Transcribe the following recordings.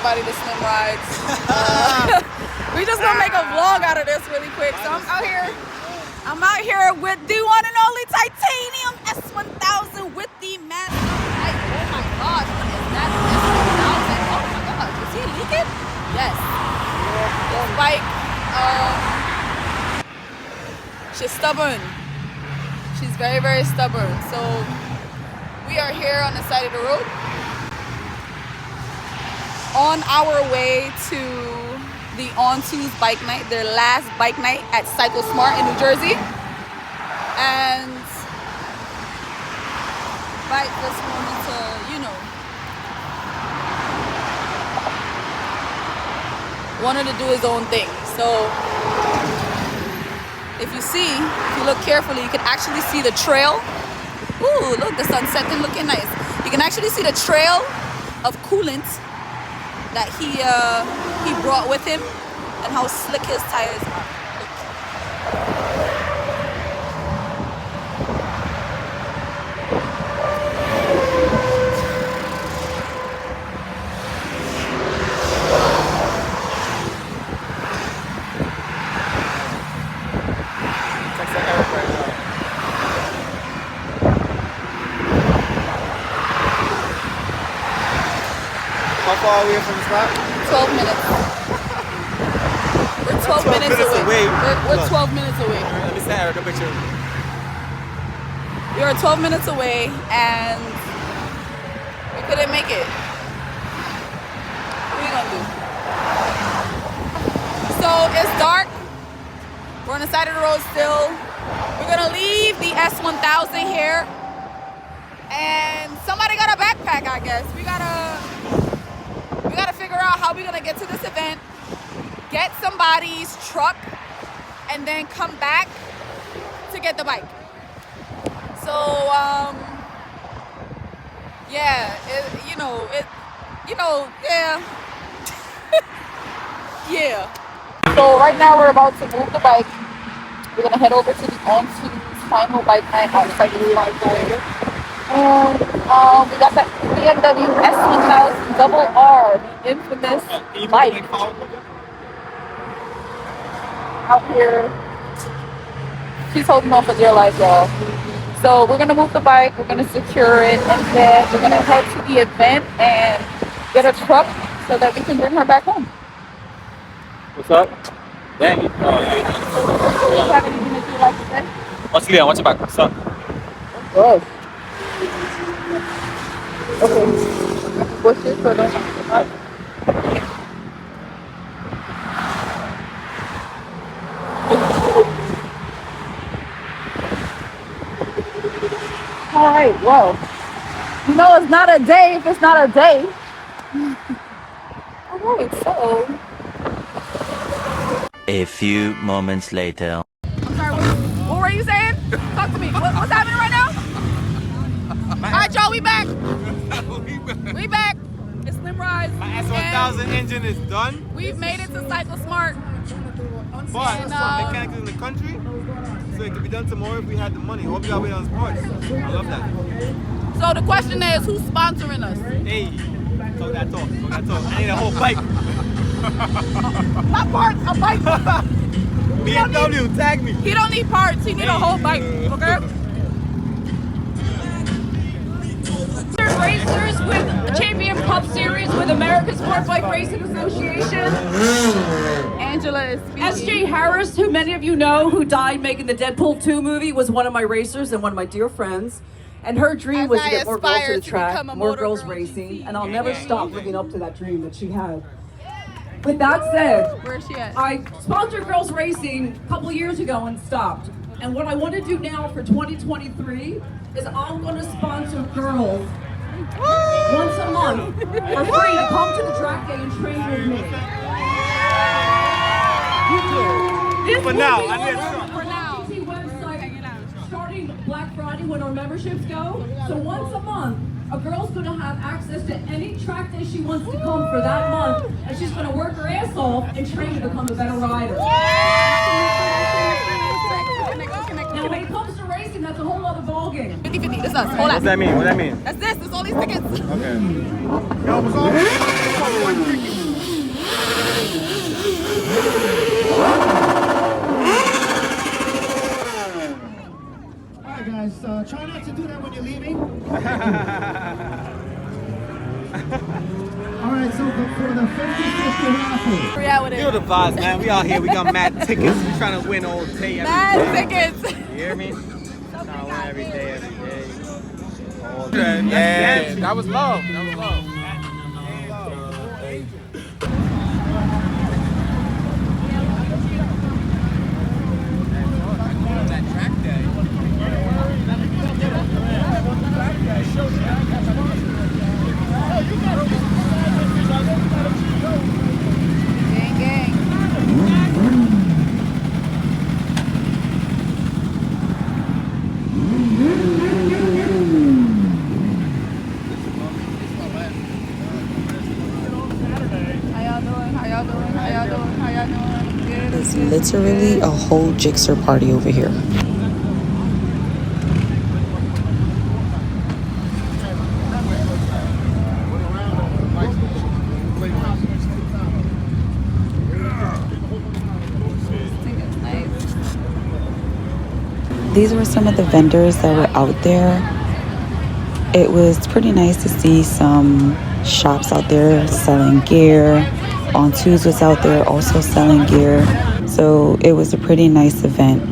everybody to Slim Rides. We just gonna make a vlog out of this really quick. So I'm out here with the one and only titanium S1000 with the mask. Oh my gosh, what is that? S1000. Oh my gosh, is he leaking? Yes. This bike, she's stubborn. She's very, very stubborn. So we are here on the side of the road on our way to the On2's bike night, their last bike night at Cycle Smart in New Jersey. And bike just wanted to, wanted to do his own thing. So if you look carefully, you can actually see the trail. Ooh, look, the sunset is looking nice. You can actually see the trail of coolant that he brought with him and how slick his tires are. How far are we from the spot? 12 minutes. We're 12 minutes away. We're 12 minutes away. Let me send Eric a picture. We are 12 minutes away and we couldn't make it. What are we gonna do? So it's dark. We're on the side of the road still. We're gonna leave the S1000 here. And somebody got a backpack, I guess. We gotta figure out how we're gonna get to this event, get somebody's truck, and then come back to get the bike. So yeah, yeah. So right now we're about to move the bike. We're gonna head over to the On2's final bike night outside the library. And we got that BMW S1000rr, the infamous bike, out here. She's holding on for dear life, y'all. So we're gonna move the bike, we're gonna secure it, and then we're gonna head to the event and get a truck so that we can bring her back home. What's up? Dang. Do you have anything that you'd like to say? What's Leon? What's your back? What's up? Good. Okay. Push it so don't. All right. Well, it's not a day if it's not a day. All right. So. A few moments later. I'm sorry. What were you saying? Talk to me. What's happening right now? All right, y'all, we back. We back. It's Slim Rides. My S1000 engine is done. We've made it to Cycle Smart. But it's mechanical in the country, so it could be done tomorrow if we had the money. Hope you got wait on sports. I love that. So the question is, who's sponsoring us? Hey, talk that talk. I need a whole bike. Not parts, a bike. BMW, tag me. He don't need parts. He need a whole bike. Okay. Racers with Champion Cup Series with American Sport Bike Racing Association. Angela is speaking. S.J. Harris, who many of you know, who died making the Deadpool 2 movie, was one of my racers and one of my dear friends. And her dream was to get more girls to the track, more girls racing, and I'll never stop living up to that dream that she had. With that said, where is she at? I sponsored girls racing a couple years ago and stopped. And what I want to do now for 2023 is I'm going to sponsor girls once a month for free to come to the track day and train with me. This For now, will be I need a on truck. our Amputee website starting Black Friday when our memberships go. So once a month, a girl's going to have access to any track day she wants to come for that month, and she's going to work her ass off and train to become a better rider. Now, when it comes to racing, racing, that's a whole other ballgame. 50-50, this is us. Hold on. What's that mean? What that mean? That's this. That's all these tickets. Okay. Yo, what's all one ticket? Alright guys, try not to do that when you're leaving. Alright, so for the 50-50 raffle. Reality. Feel the vibes, man. We out here. We got mad tickets. We trying to win all day. Mad tickets. You hear me? Trying to win every day. All day. Yeah, that was love. That was love. Gang, gang. It's literally a whole jigsaw party over here. These were some of the vendors that were out there. It was pretty nice to see some shops out there selling gear. On Twos was out there also selling gear. So it was a pretty nice event.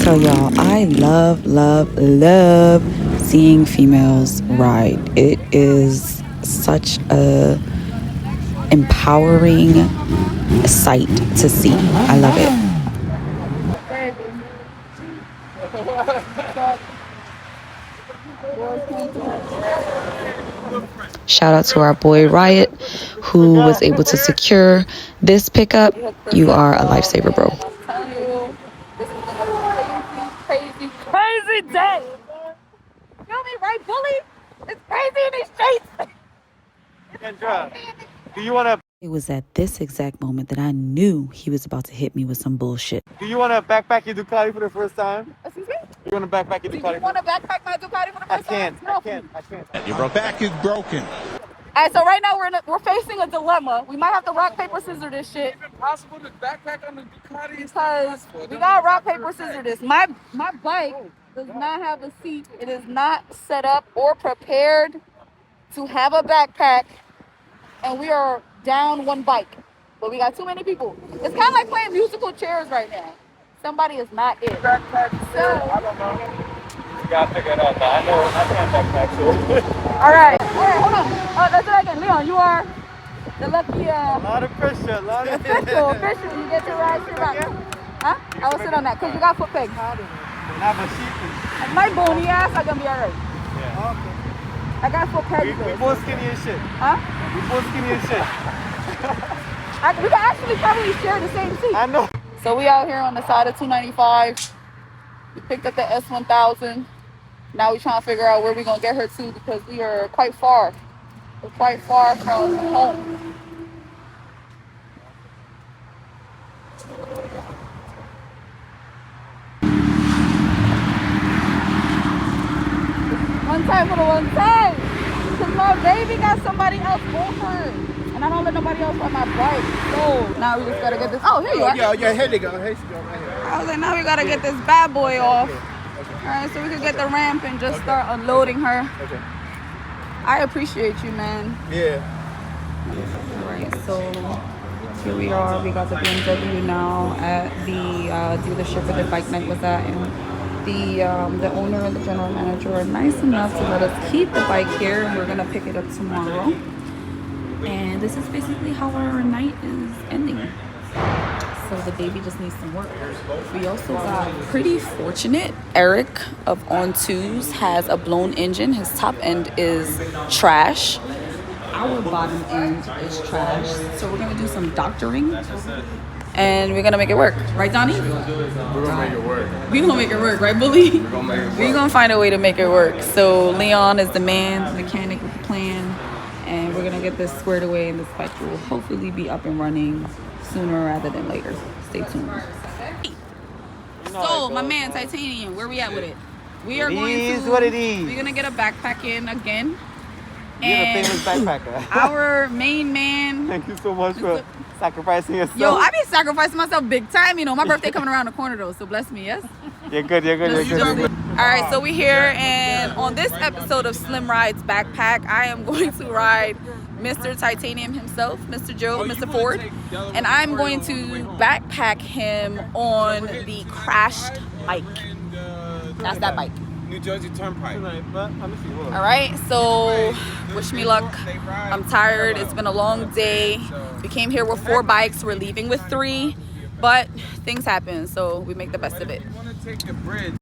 So y'all, I love seeing females ride. It is such a empowering sight to see. I love it. Shout out to our boy Riot, who was able to secure this pickup. You are a lifesaver, bro. Crazy day. Feel me, right, bully? It's crazy in these streets. Kendra, do you want to? It was at this exact moment that I knew he was about to hit me with some bullshit. Do you want to backpack your Ducati for the first time? Excuse me? You want to backpack your Do Ducati? you want to backpack my Ducati for the first time? I can't. Your back is broken. All right, so right now we're facing a dilemma. We might have to rock, paper, scissors this shit. Is it possible to backpack on the Ducati? Because we got to rock, paper, scissors this. My bike does not have a seat. It is not set up or prepared to have a backpack. And we are down one bike. But we got too many people. It's kind of like playing musical chairs right now. Somebody is not it. So, I don't know. You got to figure it out. I know I can't backpack too. all right, hold on. Let's do that again. Leon, you are the lucky... A lot of pressure. Official. You get to ride your back. Huh? I will sit on that because you got foot pegs. Not a sheep. My bony ass, I'm going to be all right. Yeah. Okay. I got foot pegs. We both skinny as shit. Huh? We both skinny as shit. We can actually probably share the same seat. I know. So we out here on the side of 295. We picked up the S1000. Now we're trying to figure out where we're going to get her to because we are quite far. We're quite far from home. One time for the one time. Because my baby got somebody else over. And I don't let nobody else on my bike. So now we just got to get this. Oh, here you are. Yeah, here they go. Here she go right here. I was like, now we got to get this bad boy off. All right, so we can get the ramp and just start unloading her. Okay. I appreciate you, man. Yeah. All right, so here we are. We got the BMW now at the dealership where the bike night was at. And the owner and the general manager are nice enough to let us keep the bike here, and we're gonna pick it up tomorrow. And this is basically how our night is ending. So the baby just needs some work. We also got pretty fortunate. Eric of On Twos has a blown engine. His top end is trash. Our bottom end is trash. So we're gonna do some doctoring and we're gonna make it work. Right, Donnie? We're gonna make it work. We're gonna make it work, right, Bully? We're gonna make it work. We're gonna find a way to make it work. So Leon is the man, mechanic with the plan, and we're gonna get this squared away, and this bike will hopefully be up and running sooner rather than later. Stay tuned. So my man Titanium, where we at with it? We are going to. What it is. We're gonna get a backpack in again. You're And the famous backpacker. our main man. Thank you so much for sacrificing yourself. Yo, I be sacrificing myself big time. You know, my birthday coming around the corner though, so bless me, yes? You're good, you're good, you're good. All right, so we're here, and on this episode of Slim Rides Backpack, I am going to ride Mr. Titanium himself, Mr. Joe, Mr. Ford, and I'm going to backpack him on the crashed bike. That's that bike. New Jersey Turnpike. All right, so wish me luck. I'm tired. It's been a long day. We came here with 4 bikes. We're leaving with 3, but things happen, so we make the best of it.